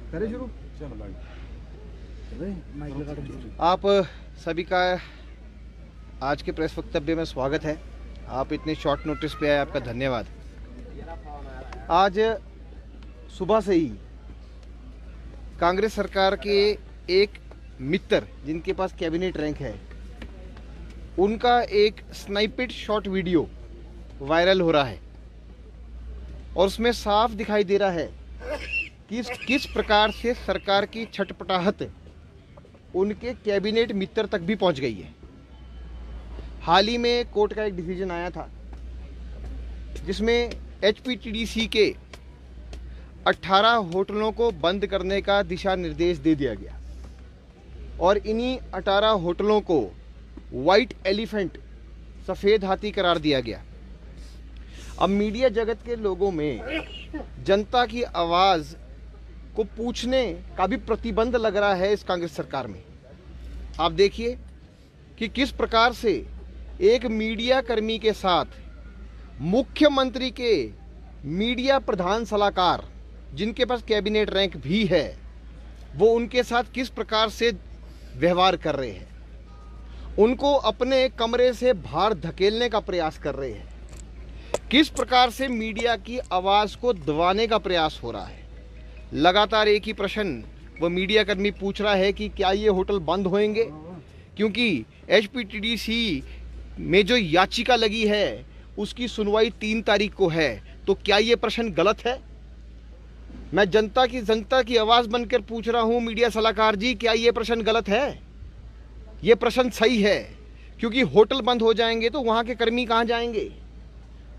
करें शुरू। आप सभी का आज के प्रेस वक्तव्य में स्वागत है। आप इतने शॉर्ट नोटिस पे आए, आपका धन्यवाद। आज सुबह से ही कांग्रेस सरकार के एक मित्र जिनके पास कैबिनेट रैंक है, उनका एक स्नाइपेड शॉट वीडियो वायरल हो रहा है और उसमें साफ दिखाई दे रहा है कि किस प्रकार से सरकार की छटपटाहट उनके कैबिनेट मित्र तक भी पहुंच गई है। हाल ही में कोर्ट का एक डिसीजन आया था जिसमें एचपीटीडीसी के 18 होटलों को बंद करने का दिशा निर्देश दे दिया गया और इन्हीं 18 होटलों को व्हाइट एलिफेंट सफ़ेद हाथी करार दिया गया। अब मीडिया जगत के लोगों में जनता की आवाज़ को पूछने का भी प्रतिबंध लग रहा है इस कांग्रेस सरकार में। आप देखिए कि किस प्रकार से एक मीडिया कर्मी के साथ मुख्यमंत्री के मीडिया प्रधान सलाहकार, जिनके पास कैबिनेट रैंक भी है, वो उनके साथ किस प्रकार से व्यवहार कर रहे हैं, उनको अपने कमरे से बाहर धकेलने का प्रयास कर रहे हैं, किस प्रकार से मीडिया की आवाज़ को दबाने का प्रयास हो रहा है। लगातार एक ही प्रश्न वो मीडिया कर्मी पूछ रहा है कि क्या ये होटल बंद होंगे, क्योंकि एचपीटीडीसी में जो याचिका लगी है उसकी सुनवाई 3 तारीख को है। तो क्या ये प्रश्न गलत है? मैं जनता की आवाज़ बनकर पूछ रहा हूँ, मीडिया सलाहकार जी, क्या ये प्रश्न गलत है? ये प्रश्न सही है, क्योंकि होटल बंद हो जाएंगे तो वहाँ के कर्मी कहाँ जाएंगे?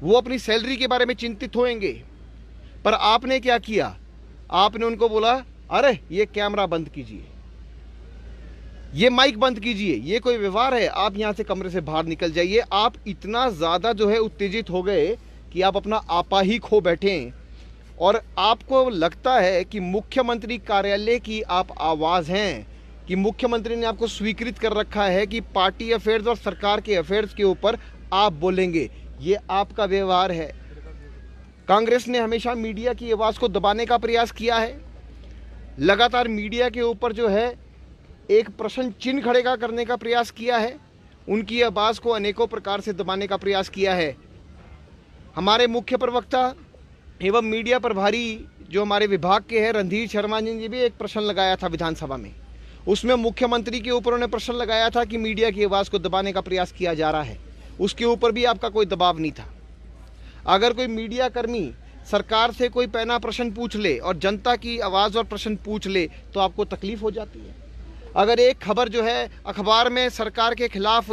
वो अपनी सैलरी के बारे में चिंतित होंगे। पर आपने क्या किया? आपने उनको बोला, अरे ये कैमरा बंद कीजिए, ये माइक बंद कीजिए, ये कोई व्यवहार है? आप यहाँ से कमरे से बाहर निकल जाइए। आप इतना ज़्यादा जो है उत्तेजित हो गए कि आप अपना आपा ही खो बैठे और आपको लगता है कि मुख्यमंत्री कार्यालय की आप आवाज़ हैं, कि मुख्यमंत्री ने आपको स्वीकृत कर रखा है कि पार्टी अफेयर्स और सरकार के अफेयर्स के ऊपर आप बोलेंगे। ये आपका व्यवहार है। कांग्रेस ने हमेशा मीडिया की आवाज़ को दबाने का प्रयास किया है। लगातार मीडिया के ऊपर जो है एक प्रश्न चिन्ह खड़े करने का प्रयास किया है। उनकी आवाज़ को अनेकों प्रकार से दबाने का प्रयास किया है। हमारे मुख्य प्रवक्ता एवं मीडिया प्रभारी जो हमारे विभाग के हैं, रणधीर शर्मा जी ने भी एक प्रश्न लगाया था विधानसभा में। उसमें मुख्यमंत्री के ऊपर उन्होंने प्रश्न लगाया था कि मीडिया की आवाज़ को दबाने का प्रयास किया जा रहा है। उसके ऊपर भी आपका कोई दबाव नहीं था। अगर कोई मीडिया कर्मी सरकार से कोई पैना प्रश्न पूछ ले और जनता की आवाज़ और प्रश्न पूछ ले तो आपको तकलीफ हो जाती है। अगर एक खबर जो है अखबार में सरकार के खिलाफ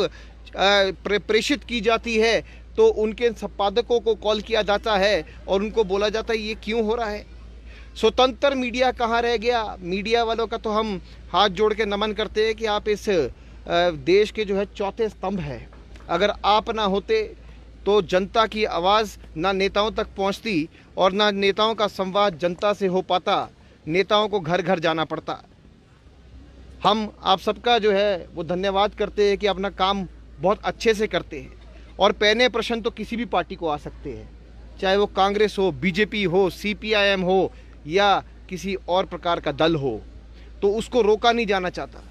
प्रेषित की जाती है तो उनके संपादकों को कॉल किया जाता है और उनको बोला जाता है ये क्यों हो रहा है? स्वतंत्र मीडिया कहाँ रह गया? मीडिया वालों का तो हम हाथ जोड़ के नमन करते हैं कि आप इस देश के जो है चौथे स्तंभ है। अगर आप ना होते तो जनता की आवाज़ ना नेताओं तक पहुंचती और ना नेताओं का संवाद जनता से हो पाता। नेताओं को घर घर जाना पड़ता। हम आप सबका जो है वो धन्यवाद करते हैं कि अपना काम बहुत अच्छे से करते हैं। और पैने प्रश्न तो किसी भी पार्टी को आ सकते हैं, चाहे वो कांग्रेस हो, बीजेपी हो, सीपीआईएम हो या किसी और प्रकार का दल हो, तो उसको रोका नहीं जाना चाहता।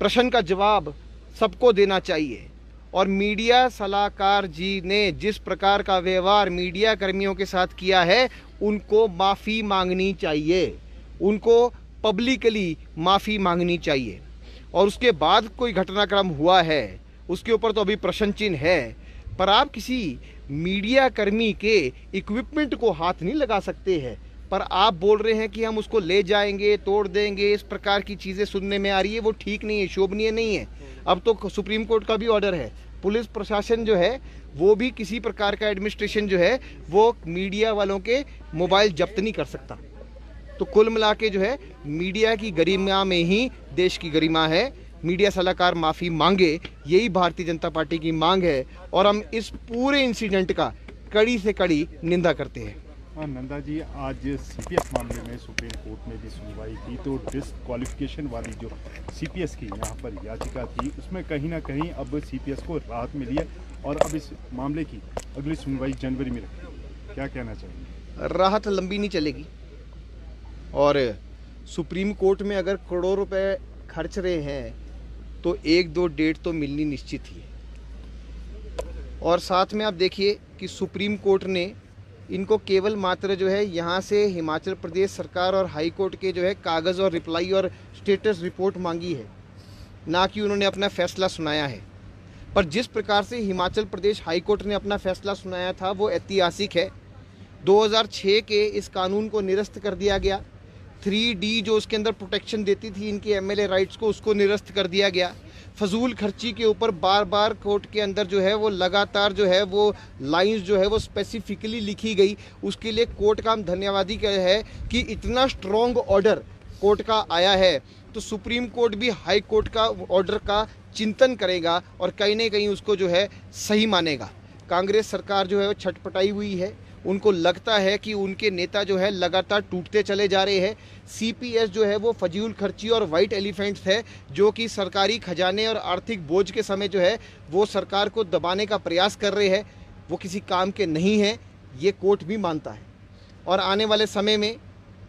प्रश्न का जवाब सबको देना चाहिए। और मीडिया सलाहकार जी ने जिस प्रकार का व्यवहार मीडिया कर्मियों के साथ किया है, उनको माफ़ी मांगनी चाहिए, उनको पब्लिकली माफ़ी मांगनी चाहिए। और उसके बाद कोई घटनाक्रम हुआ है उसके ऊपर तो अभी प्रश्न चिन्ह है, पर आप किसी मीडिया कर्मी के इक्विपमेंट को हाथ नहीं लगा सकते हैं। पर आप बोल रहे हैं कि हम उसको ले जाएंगे, तोड़ देंगे, इस प्रकार की चीज़ें सुनने में आ रही है, वो ठीक नहीं है, शोभनीय नहीं है। अब तो सुप्रीम कोर्ट का भी ऑर्डर है, पुलिस प्रशासन जो है वो भी किसी प्रकार का एडमिनिस्ट्रेशन जो है वो मीडिया वालों के मोबाइल जब्त नहीं कर सकता। तो कुल मिला के जो है मीडिया की गरिमा में ही देश की गरिमा है। मीडिया सलाहकार माफ़ी मांगे, यही भारतीय जनता पार्टी की मांग है और हम इस पूरे इंसिडेंट का कड़ी से कड़ी निंदा करते हैं। नंदा जी, आज सीपीएस मामले में सुप्रीम कोर्ट में भी सुनवाई की तो डिस्क्वालिफिकेशन वाली जो सीपीएस की यहाँ पर याचिका थी उसमें कहीं ना कहीं अब सीपीएस को राहत मिली है और अब इस मामले की अगली सुनवाई जनवरी में रखी। क्या कहना चाहिए? राहत लंबी नहीं चलेगी और सुप्रीम कोर्ट में अगर करोड़ों रुपए खर्च रहे हैं तो 1-2 डेट तो मिलनी निश्चित ही है। और साथ में आप देखिए कि सुप्रीम कोर्ट ने इनको केवल मात्र जो है यहाँ से हिमाचल प्रदेश सरकार और हाई कोर्ट के जो है कागज़ और रिप्लाई और स्टेटस रिपोर्ट मांगी है, ना कि उन्होंने अपना फैसला सुनाया है। पर जिस प्रकार से हिमाचल प्रदेश हाई कोर्ट ने अपना फैसला सुनाया था वो ऐतिहासिक है। 2006 के इस कानून को निरस्त कर दिया गया। 3D जो उसके अंदर प्रोटेक्शन देती थी इनके एमएलए राइट्स को, उसको निरस्त कर दिया गया। फजूल खर्ची के ऊपर बार बार कोर्ट के अंदर जो है वो लगातार जो है वो लाइंस जो है वो स्पेसिफिकली लिखी गई। उसके लिए कोर्ट का हम धन्यवादी है कि इतना स्ट्रॉन्ग ऑर्डर कोर्ट का आया है, तो सुप्रीम कोर्ट भी हाई कोर्ट का ऑर्डर का चिंतन करेगा और कहीं ना कहीं उसको जो है सही मानेगा। कांग्रेस सरकार जो है वो छटपटाई हुई है, उनको लगता है कि उनके नेता जो है लगातार टूटते चले जा रहे हैं। सीपीएस जो है वो फजूल खर्ची और वाइट एलिफेंट्स है जो कि सरकारी खजाने और आर्थिक बोझ के समय जो है वो सरकार को दबाने का प्रयास कर रहे हैं। वो किसी काम के नहीं हैं, ये कोर्ट भी मानता है। और आने वाले समय में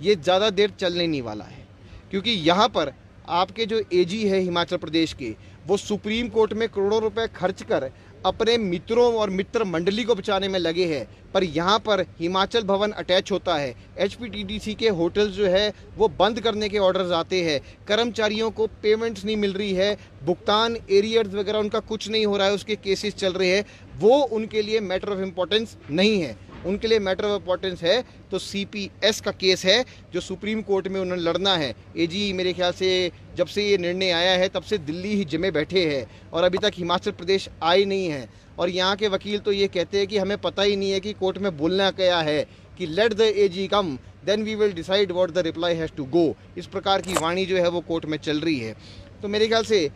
ये ज़्यादा देर चलने नहीं वाला है, क्योंकि यहाँ पर आपके जो एजी है हिमाचल प्रदेश के, वो सुप्रीम कोर्ट में करोड़ों रुपए खर्च कर अपने मित्रों और मित्र मंडली को बचाने में लगे हैं। पर यहाँ पर हिमाचल भवन अटैच होता है, एचपीटीडीसी के होटल्स जो है वो बंद करने के ऑर्डर्स आते हैं, कर्मचारियों को पेमेंट्स नहीं मिल रही है, भुगतान एरियर्स वगैरह उनका कुछ नहीं हो रहा है, उसके केसेस चल रहे हैं। वो उनके लिए मैटर ऑफ इम्पोर्टेंस नहीं है। उनके लिए मैटर ऑफ इम्पोर्टेंस है तो सीपीएस का केस है जो सुप्रीम कोर्ट में उन्होंने लड़ना है। एजी मेरे ख्याल से जब से ये निर्णय आया है तब से दिल्ली ही जमे बैठे हैं और अभी तक हिमाचल प्रदेश आए नहीं है। और यहाँ के वकील तो ये कहते हैं कि हमें पता ही नहीं है कि कोर्ट में बोलना क्या है, कि let the AG come then we will decide what the reply has to go. इस प्रकार की वाणी जो है वो कोर्ट में चल रही है। तो मेरे ख्याल से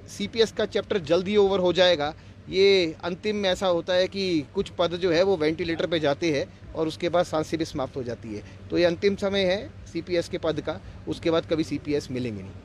सीपीएस का चैप्टर जल्दी ओवर हो जाएगा। ये अंतिम में ऐसा होता है कि कुछ पद जो है वो वेंटिलेटर पे जाते हैं और उसके बाद सांसें भी समाप्त हो जाती है। तो ये अंतिम समय है सीपीएस के पद का, उसके बाद कभी सीपीएस मिलेंगे नहीं।